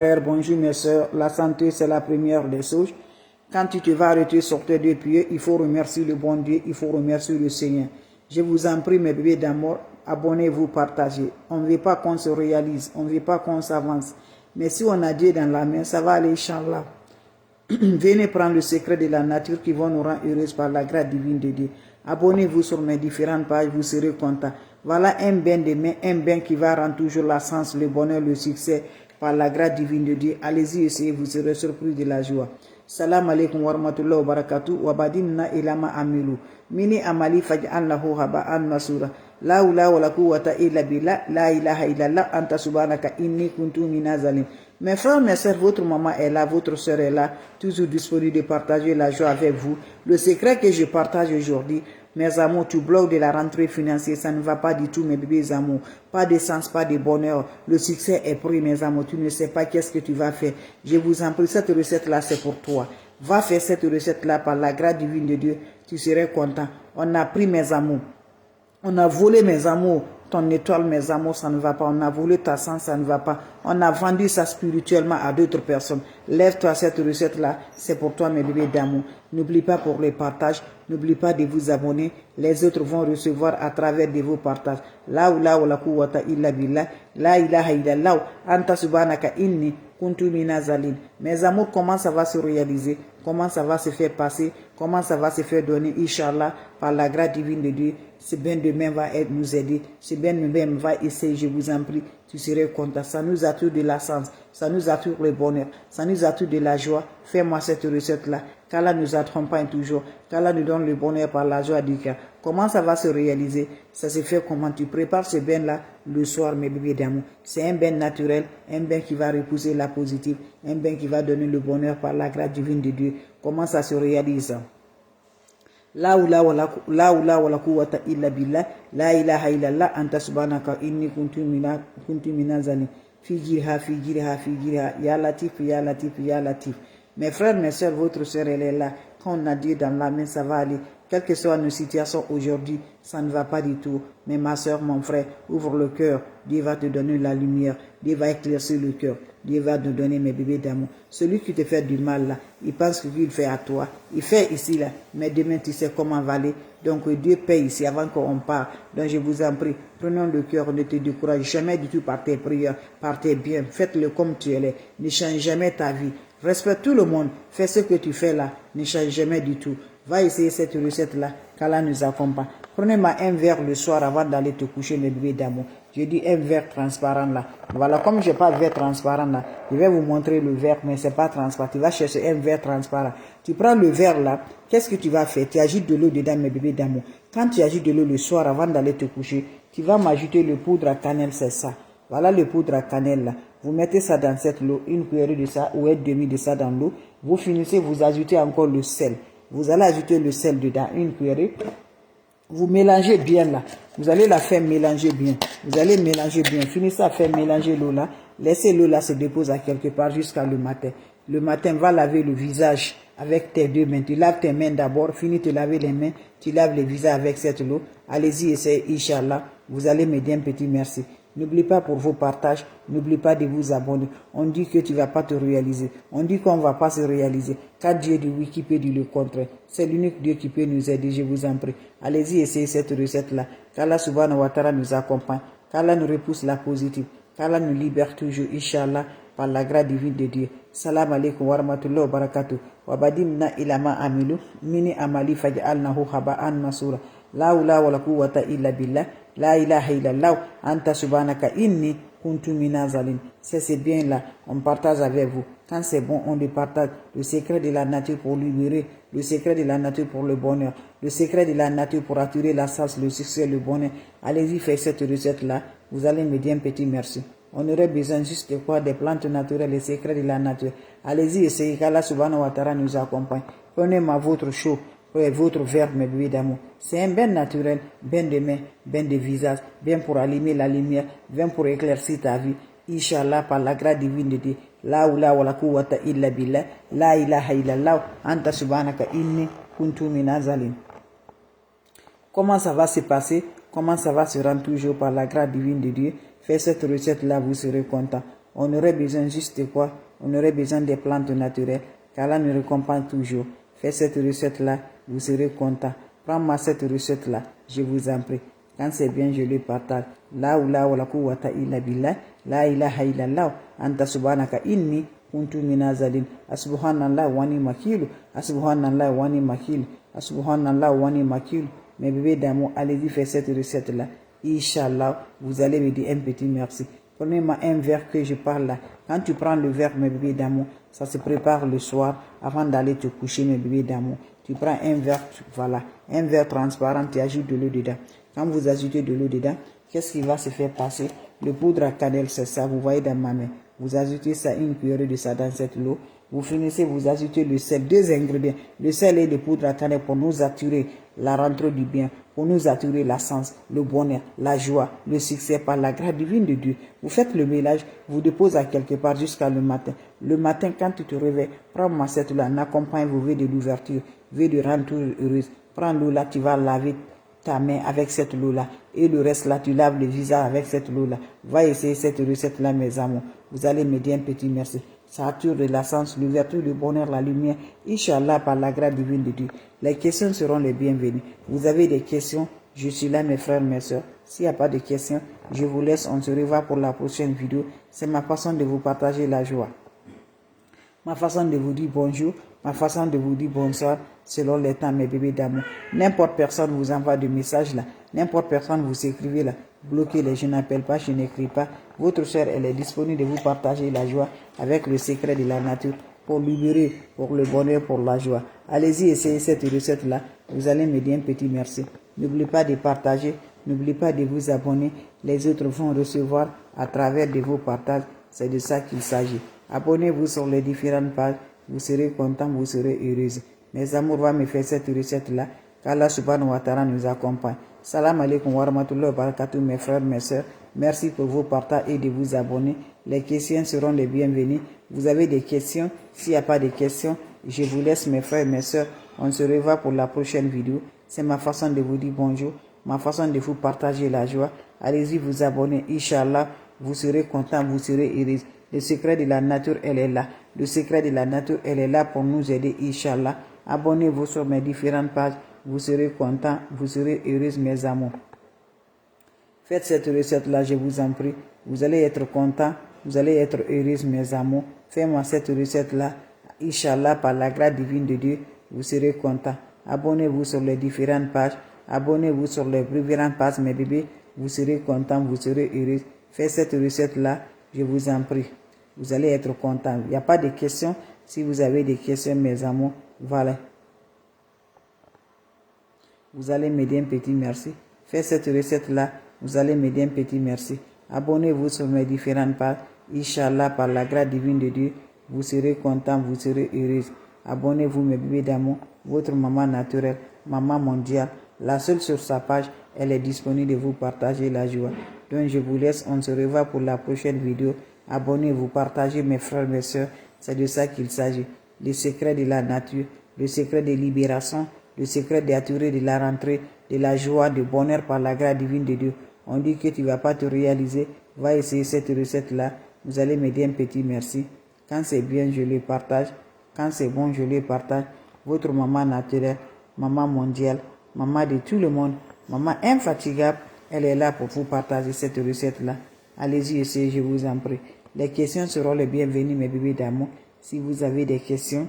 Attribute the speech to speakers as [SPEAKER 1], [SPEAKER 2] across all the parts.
[SPEAKER 1] Frères, bonjour mes soeurs, la santé c'est la première des choses. Quand tu te vas arrêter sur tes deux pieds, il faut remercier le bon Dieu, il faut remercier le Seigneur. Je vous en prie mes bébés d'amour, abonnez-vous, partagez. On ne veut pas qu'on se réalise, on ne veut pas qu'on s'avance. Mais si on a Dieu dans la main, ça va aller, Inch'Allah. Venez prendre le secret de la nature qui va nous rendre heureuses par la grâce divine de Dieu. Abonnez-vous sur mes différentes pages, vous serez content. Voilà un bain de main, un bain qui va rendre toujours la sens, le bonheur, le succès par la grâce divine de Dieu. Allez-y, essayez, vous serez surpris de la joie. Salam alaikum wa rahmatullahi wa barakatuh wa badinna ilama amilu. Mini amali faj'an lahu haba'an masura. La ula wa la quwwata illa billah, la ilaha illallah, anta subhanaka inni kuntu minazalim. Mes frères, mes sœurs, votre maman est là, votre sœur est là, toujours disponible de partager la joie avec vous. Le secret que je partage aujourd'hui, mes amours, tu bloques de la rentrée financière, ça ne va pas du tout, mes bébés amours. Pas de sens, pas de bonheur. Le succès est pris, mes amours. Tu ne sais pas qu'est-ce que tu vas faire. Je vous en prie, cette recette-là, c'est pour toi. Va faire cette recette-là par la grâce divine de Dieu. Tu serais content. On a pris, mes amours. On a volé, mes amours, ton étoile, mes amours, ça ne va pas. On a volé ta sang, ça ne va pas. On a vendu ça spirituellement à d'autres personnes. Lève-toi cette recette-là, c'est pour toi, mes bébés d'amour. N'oublie pas pour les partages, n'oublie pas de vous abonner. Les autres vont recevoir à travers de vos partages. La quwwata illa billah, la ilaha illallah, anta subhanaka inni kuntu minazalin. Mes amours, comment ça va se réaliser? Comment ça va se faire passer? Comment ça va se faire donner, Inch'Allah, par la grâce divine de Dieu? Ce bien demain va nous aider. Ce bien demain va essayer, je vous en prie. Tu serais content. Ça nous attire de la sens. Ça nous attire le bonheur. Ça nous attire de la joie. Fais-moi cette recette-là. Qu'Allah nous accompagne toujours. Qu'Allah nous donne le bonheur par la joie du cœur. Comment ça va se réaliser? Ça se fait comment? Tu prépares ce bain-là le soir, mes bébés d'amour. C'est un bain naturel, un bain qui va repousser la positive, un bain qui va donner le bonheur par la grâce divine de Dieu. Comment ça se réalise? La wala quwwata illa billah, la ilaha illallah, anta subhanaka inni kuntu minazani. Fijirha, ya latif, ya latif, ya latif. Mes frères, mes soeurs, votre soeur, elle est là. Quand on a Dieu dans la main, ça va aller. Quelle que soit nos situations aujourd'hui, ça ne va pas du tout. Mais ma soeur, mon frère, ouvre le cœur. Dieu va te donner la lumière. Dieu va éclaircir le cœur. Dieu va te donner mes bébés d'amour. Celui qui te fait du mal là, il pense qu'il fait à toi. Il fait ici là, mais demain tu sais comment va aller. Donc Dieu paye ici avant qu'on part. Donc je vous en prie, prenons le cœur, ne te décourage jamais du tout par tes prières, par tes biens. Faites-le comme tu es. Ne change jamais ta vie. Respecte tout le monde. Fais ce que tu fais là. Ne change jamais du tout. Va essayer cette recette-là, qu'Allah nous accompagne. Prenez-moi un verre le soir avant d'aller te coucher, mes bébés d'amour. Je dis un verre transparent là. Voilà, comme je n'ai pas de verre transparent là, je vais vous montrer le verre, mais ce n'est pas transparent. Tu vas chercher un verre transparent. Tu prends le verre là, qu'est-ce que tu vas faire? Tu agites de l'eau dedans, mes bébés d'amour. Quand tu agites de l'eau le soir avant d'aller te coucher, tu vas m'ajouter le poudre à cannelle, c'est ça. Voilà le poudre à cannelle là. Vous mettez ça dans cette eau, une cuillerée de ça ou un demi de ça dans l'eau. Vous finissez, vous ajoutez encore le sel. Vous allez ajouter le sel dedans, une cuillerée. Vous mélangez bien là. Vous allez la faire mélanger bien. Vous allez mélanger bien. Finissez à faire mélanger l'eau là. Laissez l'eau là se déposer à quelque part jusqu'à le matin. Le matin, va laver le visage avec tes deux mains. Tu laves tes mains d'abord. Finis de laver les mains. Tu laves le visage avec cette eau. Allez-y, essayez, Inch'Allah. Vous allez me dire un petit merci. N'oublie pas pour vos partages, n'oublie pas de vous abonner. On dit que tu ne vas pas te réaliser. On dit qu'on ne va pas se réaliser. Quand Dieu dit oui, qui peut dire le contraire? C'est l'unique Dieu qui peut nous aider, je vous en prie. Allez-y, essayez cette recette-là. Qu'Allah subhanahu wa ta'ala nous accompagne. Qu'Allah nous repousse la positive. Qu'Allah nous libère toujours, Inch'Allah, par la grâce divine de Dieu. Salam alaikum wa rahmatullahi wa barakatuh. Wa badimna ilama amilu. Mini amali faj'alnahu haba'an masura. La wala quwwata illa billah. La ilaha illallah, anta subhanaka inni kuntu minazalin. C'est bien là, on partage avec vous. Quand c'est bon, on le partage. Le secret de la nature pour libérer, le secret de la nature pour le bonheur, le secret de la nature pour attirer la sens, le succès, le bonheur. Allez-y, faites cette recette-là. Vous allez me dire un petit merci. On aurait besoin juste de quoi? Des plantes naturelles, les secrets de la nature. Allez-y, essayez qu'Allah subhanahu wa ta'ala nous accompagne. Prenez-moi votre chaud. Votre verbe, mes bébés d'amour. C'est un bain naturel, bain de main, bain de visage, bain pour allumer la lumière, bain pour éclaircir ta vie. Inch'Allah, par la grâce divine de Dieu. La wala quwwata illa billah, la ilaha illallah, anta subhanaka inni kuntu minazalin. Comment ça va se passer? Comment ça va se rendre toujours par la grâce divine de Dieu? Faites cette recette-là, vous serez content. On aurait besoin juste de quoi? On aurait besoin des plantes naturelles, car là nous récompense toujours. Faites cette recette-là, vous serez content. Prends-moi cette recette-là, je vous en prie. Quand c'est bien, je le partage. La quwwata illa billah, la ilaha illallah, anta subhanaka inni kuntu minazalin. Subhanallah wani makilu, subhanallah wani makilu, subhanallah wani makilu. Mes bébés d'amour, allez-y faire cette recette-là. Inch'Allah, vous allez me dire un petit merci. Prenez-moi un verre que je parle là. Quand tu prends le verre, mes bébés d'amour, ça se prépare le soir avant d'aller te coucher, mes bébés d'amour. Tu prends un verre, voilà, un verre transparent, tu ajoutes de l'eau dedans. Quand vous ajoutez de l'eau dedans, qu'est-ce qui va se faire passer? Le poudre à cannelle, c'est ça, vous voyez dans ma main. Vous ajoutez ça, une cuillerée de ça dans cette eau. Vous finissez, vous ajoutez le sel, 2 ingrédients. Le sel et le poudre à cannelle pour nous attirer la rentrée du bien, pour nous attirer la sens, le bonheur, la joie, le succès par la grâce divine de Dieu. Vous faites le mélange, vous déposez à quelque part jusqu'à le matin. Le matin, quand tu te réveilles, prends-moi cette eau-là, n'accompagne vos vœux de l'ouverture, vœux de rentrée heureuse. Prends l'eau là, tu vas laver ta main avec cette eau-là. Et le reste là, tu laves le visage avec cette eau-là. Va essayer cette recette-là, mes amours. Vous allez me dire un petit merci. Ça attire de la sens, l'ouverture, le bonheur, la lumière. Inch'Allah, par la grâce divine de Dieu. Les questions seront les bienvenues. Vous avez des questions? Je suis là, mes frères, mes soeurs. S'il n'y a pas de questions, je vous laisse. On se revoit pour la prochaine vidéo. C'est ma façon de vous partager la joie. Ma façon de vous dire bonjour, ma façon de vous dire bonsoir, selon les temps, mes bébés d'amour. N'importe personne vous envoie des messages là, n'importe personne vous écrivez là, bloquez-les, je n'appelle pas, je n'écris pas. Votre soeur, elle est disponible de vous partager la joie avec le secret de la nature pour libérer, pour le bonheur, pour la joie. Allez-y, essayez cette recette là, vous allez me dire un petit merci. N'oubliez pas de partager, n'oubliez pas de vous abonner, les autres vont recevoir à travers de vos partages, c'est de ça qu'il s'agit. Abonnez-vous sur les différentes pages, vous serez content, vous serez heureuse. Mes amours, va me faire cette recette-là, qu'Allah subhanahu wa ta'ala nous accompagne. Salam alaikum wa rahmatullahi wa barakatuh, mes frères, mes soeurs. Merci pour vos partages et de vous abonner. Les questions seront les bienvenues. Vous avez des questions? S'il n'y a pas de questions, je vous laisse, mes frères, mes soeurs. On se revoit pour la prochaine vidéo. C'est ma façon de vous dire bonjour, ma façon de vous partager la joie. Allez-y vous abonner, Inch'Allah, vous serez content, vous serez heureux. Le secret de la nature, elle est là. Le secret de la nature, elle est là pour nous aider, Inch'Allah. Abonnez-vous sur mes différentes pages. Vous serez content, vous serez heureux, mes amours. Faites cette recette-là, je vous en prie. Vous allez être content, vous allez être heureux, mes amours. Faites-moi cette recette-là. Inch'Allah, par la grâce divine de Dieu, vous serez content. Abonnez-vous sur les différentes pages. Abonnez-vous sur les différentes pages, mes bébés. Vous serez content, vous serez heureux. Faites cette recette-là, je vous en prie. Vous allez être content. Il n'y a pas de questions. Si vous avez des questions, mes amours, voilà. Vous allez me dire un petit merci. Faites cette recette-là, vous allez me dire un petit merci. Abonnez-vous sur mes différentes pages. Inch'Allah, par la grâce divine de Dieu, vous serez content, vous serez heureux. Abonnez-vous, mes bébés d'amour, votre maman naturelle, maman mondiale. La seule sur sa page, elle est disponible de vous partager la joie. Donc je vous laisse, on se revoit pour la prochaine vidéo. Abonnez-vous, partagez, mes frères, mes soeurs. C'est de ça qu'il s'agit. Le secret de la nature, le secret de libération, le secret d'attirer de la rentrée, de la joie, du bonheur par la grâce divine de Dieu. On dit que tu ne vas pas te réaliser. Va essayer cette recette-là. Vous allez me dire un petit merci. Quand c'est bien, je le partage. Quand c'est bon, je le partage. Votre maman naturelle, maman mondiale, maman de tout le monde, maman infatigable, elle est là pour vous partager cette recette-là. Allez-y, essayez, je vous en prie. Les questions seront les bienvenues, mes bébés d'amour. Si vous avez des questions,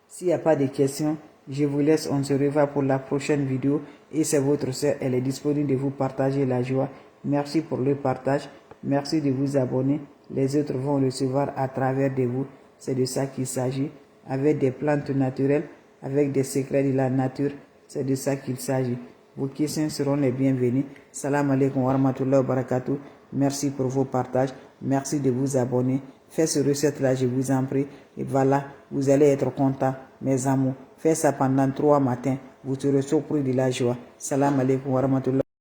[SPEAKER 1] s'il n'y a pas de questions, je vous laisse, on se revoit pour la prochaine vidéo. Et c'est votre soeur, elle est disponible de vous partager la joie. Merci pour le partage. Merci de vous abonner. Les autres vont recevoir à travers de vous. C'est de ça qu'il s'agit. Avec des plantes naturelles, avec des secrets de la nature, c'est de ça qu'il s'agit. Vos questions seront les bienvenues. Salam alaikum wa rahmatullahi wa barakatuh. Merci pour vos partages. Merci de vous abonner. Faites ce recette-là, je vous en prie. Et voilà, vous allez être contents, mes amours. Faites ça pendant 3 matins. Vous serez surpris de la joie. Salam alaikum wa rahmatullahi.